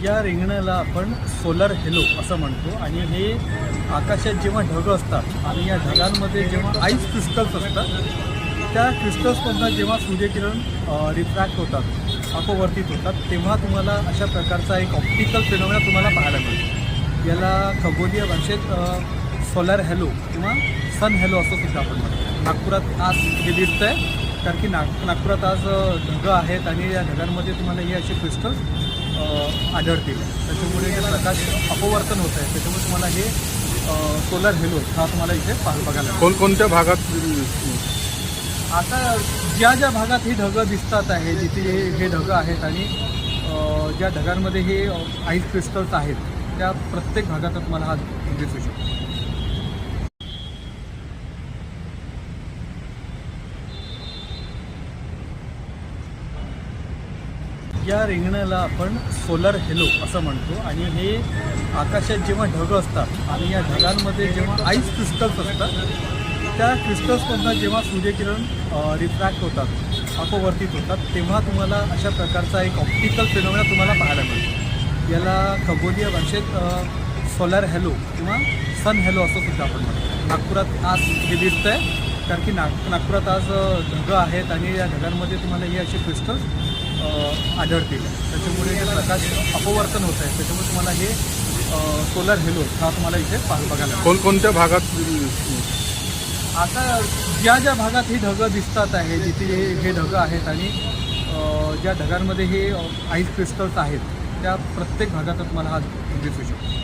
या रिंगणाला आपण solar hello असं म्हणतो आणि हे आकाशात जेव्हा ढग असतात आणि या ढगांमध्ये जेव्हा आईस क्रिस्टल्स असतात त्या क्रिस्टल्समधनं जेव्हा सूर्यकिरण रिफ्रॅक्ट होतात अपवर्तित होतात तेव्हा तुम्हाला अशा प्रकारचा एक ऑप्टिकल फिनॉमिना तुम्हाला पाहायला मिळतो। याला खगोलीय भाषेत सोलर हेलो किंवा सन हेलो असं सुद्धा आपण म्हणतो। नागपुरात आज हे दिसतं आहे कारण की नागपुरात आज ढगं आहेत आणि या ढगांमध्ये तुम्हाला हे असे क्रिस्टल्स आढळतील। त्याच्यामुळे जे प्रकाश अपवर्तन होत आहे त्याच्यामुळे तुम्हाला हे सोलर हेलो हा तुम्हाला इथे बघायला कोणकोणत्या भागात आता ज्या भागात ही ढगं दिसतात आहे जिथे हे ढगं आहेत आणि ज्या ढगांमध्ये हे आईस क्रिस्टल्स आहेत त्या प्रत्येक भागात तुम्हाला हा दिसू शकतो। या रिंगणाला आपण सोलर हेलो असं म्हणतो आणि हे आकाशात जेव्हा ढग असतात आणि या ढगांमध्ये जेव्हा आईस क्रिस्टल्स असतात त्या क्रिस्टल्समधनं जेव्हा सूर्यकिरण रिफ्रॅक्ट होतात अपवर्तित होतात तेव्हा तुम्हाला अशा प्रकारचा एक ऑप्टिकल फिनॉमिना तुम्हाला पाहायला मिळतो। याला खगोलीय भाषेत सोलर हेलो किंवा सन हेलो असं सुद्धा आपण म्हणतो। नागपुरात आज हे दिसतं आहे कारण की नागपुरात आज ढगं आहेत आणि या ढगांमध्ये तुम्हाला हे असे क्रिस्टल्स आढळतील। त्याच्यामुळे जे प्रकाश अपवर्तन होत आहे त्याच्यामुळे तुम्हाला हे सोलर हेलो हा तुम्हाला इथे बघायला कोणकोणत्या भागात आता ज्या भागात ही ढगं दिसतात आहे जिथे हे ढगं आहेत आणि ज्या ढगांमध्ये हे आईस क्रिस्टल्स आहेत त्या प्रत्येक भागात तुम्हाला हा दिसू शकतो।